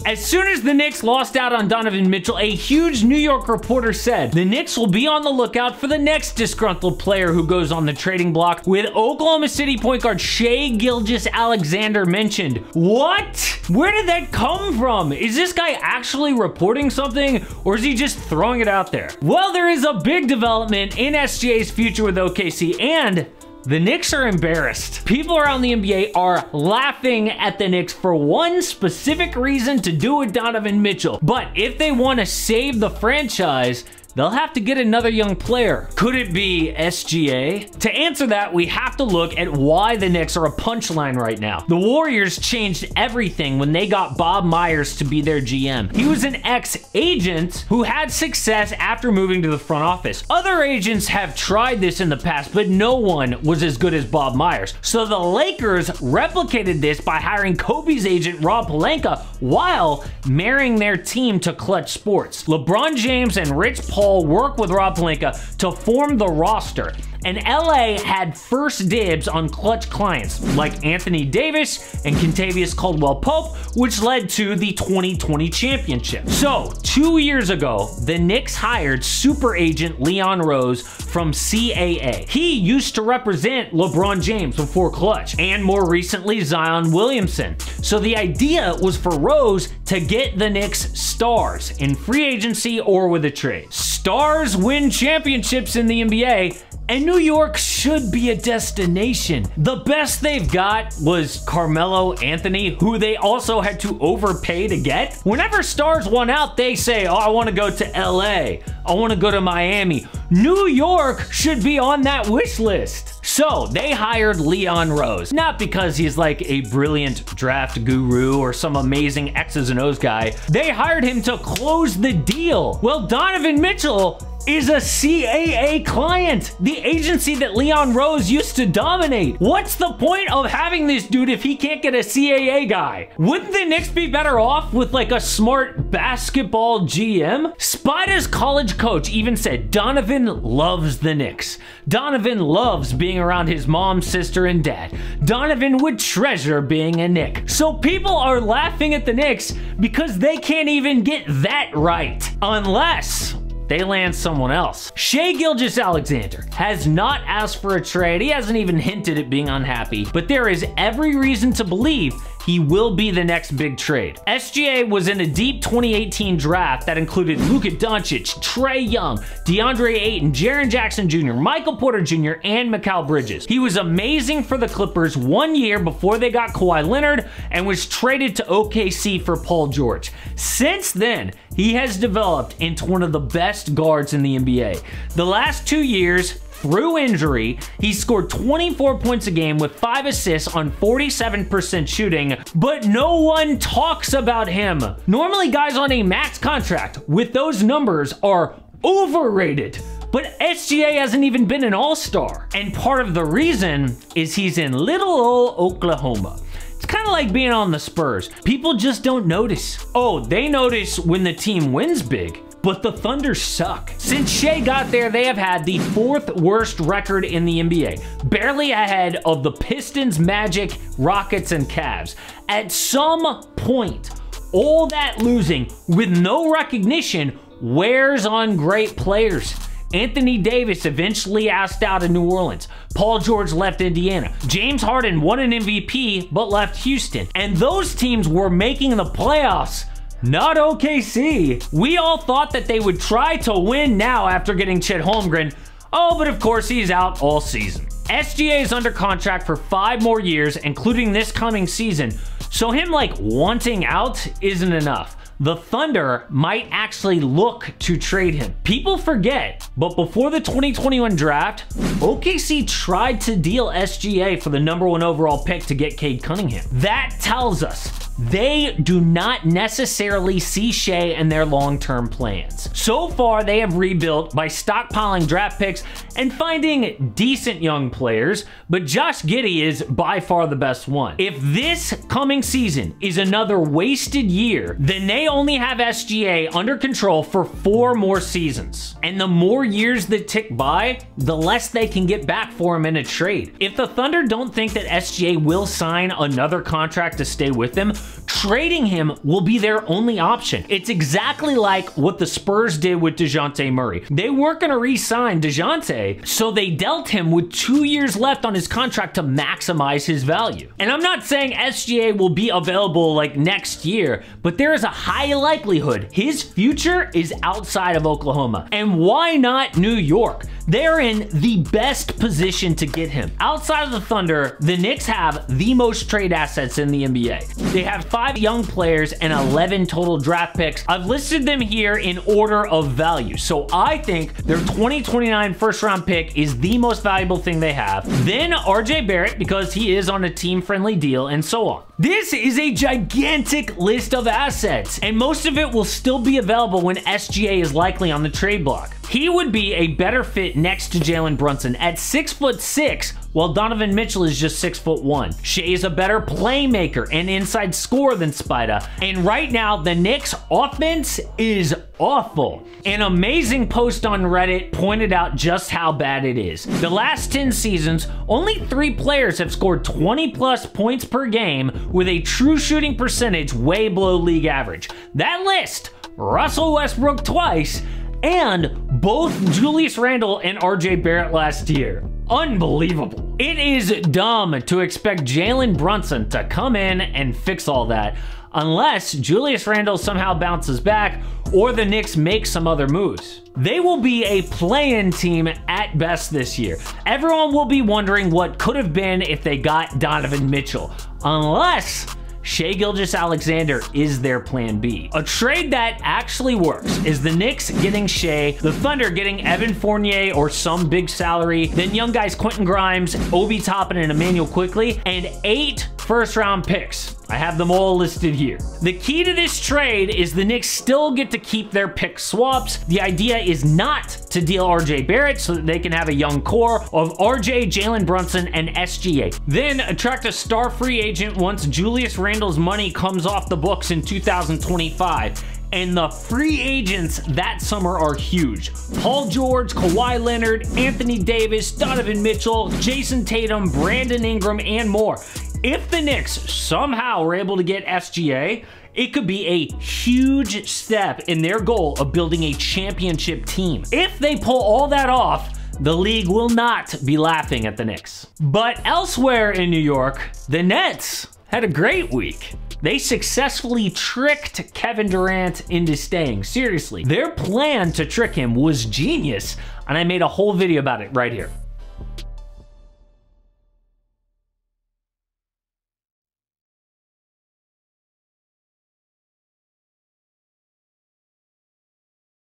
As soon as the Knicks lost out on Donovan Mitchell, a huge New York reporter said the Knicks will be on the lookout for the next disgruntled player who goes on the trading block, with Oklahoma City point guard Shai Gilgeous-Alexander mentioned. What? Where did that come from? Is this guy actually reporting something, or is he just throwing it out there? Well, there is a big development in SGA's future with OKC, and the Knicks are embarrassed. People around the NBA are laughing at the Knicks for one specific reason: to do with Donovan Mitchell. But if they want to save the franchise, they'll have to get another young player. Could it be SGA? To answer that, we have to look at why the Knicks are a punchline right now. The Warriors changed everything when they got Bob Myers to be their GM. He was an ex-agent who had success after moving to the front office. Other agents have tried this in the past, but no one was as good as Bob Myers. So the Lakers replicated this by hiring Kobe's agent Rob Pelinka while marrying their team to Clutch Sports. LeBron James and Rich Paul work with Rob Pelinka to form the roster, and LA had first dibs on Clutch clients like Anthony Davis and Kentavious Caldwell-Pope, which led to the 2020 championship. So 2 years ago, the Knicks hired super agent Leon Rose from CAA. He used to represent LeBron James before Clutch, and more recently Zion Williamson. So the idea was for Rose to get the Knicks stars in free agency or with a trade. Stars win championships in the NBA, and New York should be a destination. The best they've got was Carmelo Anthony, who they also had to overpay to get. Whenever stars want out, they say, oh, I want to go to LA. I want to go to Miami. New York should be on that wish list. So they hired Leon Rose, not because he's like a brilliant draft guru or some amazing X's and O's guy. They hired him to close the deal. Well, Donovan Mitchell is a CAA client, the agency that Leon Rose used to dominate. What's the point of having this dude if he can't get a CAA guy? Wouldn't the Knicks be better off with like a smart basketball GM? Spida's college coach even said Donovan loves the Knicks. Donovan loves being around his mom, sister, and dad. Donovan would treasure being a Knick. So people are laughing at the Knicks because they can't even get that right. Unless they land someone else. Shai Gilgeous-Alexander has not asked for a trade. He hasn't even hinted at being unhappy, but there is every reason to believe he will be the next big trade. SGA was in a deep 2018 draft that included Luka Doncic, Trae Young, DeAndre Ayton, Jaren Jackson Jr., Michael Porter Jr., and Mikal Bridges. He was amazing for the Clippers 1 year before they got Kawhi Leonard and was traded to OKC for Paul George. Since then, he has developed into one of the best guards in the NBA. The last 2 years, through injury, he scored 24 points a game with 5 assists on 47% shooting, but no one talks about him. Normally, guys on a max contract with those numbers are overrated, but SGA hasn't even been an all-star. And part of the reason is he's in little old Oklahoma. It's kind of like being on the Spurs. People just don't notice. Oh, they notice when the team wins big, but the Thunder suck. Since Shai got there, they have had the 4th worst record in the NBA, barely ahead of the Pistons, Magic, Rockets, and Cavs. At some point, all that losing with no recognition wears on great players. Anthony Davis eventually asked out of New Orleans. Paul George left Indiana. James Harden won an MVP, but left Houston. And those teams were making the playoffs, not OKC. We all thought that they would try to win now after getting Chet Holmgren. Oh, but of course he's out all season. SGA is under contract for 5 more years, including this coming season. So him like wanting out isn't enough. The Thunder might actually look to trade him. People forget, but before the 2021 draft, OKC tried to deal SGA for the #1 overall pick to get Cade Cunningham. That tells us they do not necessarily see Shai in their long-term plans. So far, they have rebuilt by stockpiling draft picks and finding decent young players, but Josh Giddey is by far the best one. If this coming season is another wasted year, then they only have SGA under control for 4 more seasons. And the more years that tick by, the less they can get back for him in a trade. If the Thunder don't think that SGA will sign another contract to stay with them, trading him will be their only option. It's exactly like what the Spurs did with DeJounte Murray. They weren't going to re-sign DeJounte, so they dealt him with 2 years left on his contract to maximize his value. And I'm not saying SGA will be available like next year, but there is a high likelihood his future is outside of Oklahoma. And why not New York? They're in the best position to get him. Outside of the Thunder, the Knicks have the most trade assets in the NBA. They have 5 young players and 11 total draft picks. I've listed them here in order of value. So I think their 2029 first round pick is the most valuable thing they have. Then RJ Barrett, because he is on a team-friendly deal, and so on. This is a gigantic list of assets, and most of it will still be available when SGA is likely on the trade block. He would be a better fit next to Jalen Brunson at 6'6", while Donovan Mitchell is just 6'1". Shai is a better playmaker and inside scorer than Spida, and right now the Knicks offense is awful. An amazing post on Reddit pointed out just how bad it is. The last 10 seasons, only 3 players have scored 20+ points per game with a true shooting percentage way below league average. That list, Russell Westbrook twice, and both Julius Randle and RJ Barrett last year. Unbelievable. It is dumb to expect Jalen Brunson to come in and fix all that, unless Julius Randle somehow bounces back or the Knicks make some other moves. They will be a play-in team at best this year. Everyone will be wondering what could have been if they got Donovan Mitchell, unless Shai Gilgeous-Alexander is their plan B. A trade that actually works is the Knicks getting Shai, the Thunder getting Evan Fournier or some big salary, then young guys Quentin Grimes, Obi Toppin, and Emmanuel Quickley, and 8 first-round picks. I have them all listed here. The key to this trade is the Knicks still get to keep their pick swaps. The idea is not to deal RJ Barrett so that they can have a young core of RJ, Jalen Brunson, and SGA. Then attract a star free agent once Julius Randle's money comes off the books in 2025. And the free agents that summer are huge. Paul George, Kawhi Leonard, Anthony Davis, Donovan Mitchell, Jason Tatum, Brandon Ingram, and more. If the Knicks somehow were able to get SGA, it could be a huge step in their goal of building a championship team. If they pull all that off, the league will not be laughing at the Knicks. But elsewhere in New York, the Nets had a great week. They successfully tricked Kevin Durant into staying. Seriously, their plan to trick him was genius, and I made a whole video about it right here.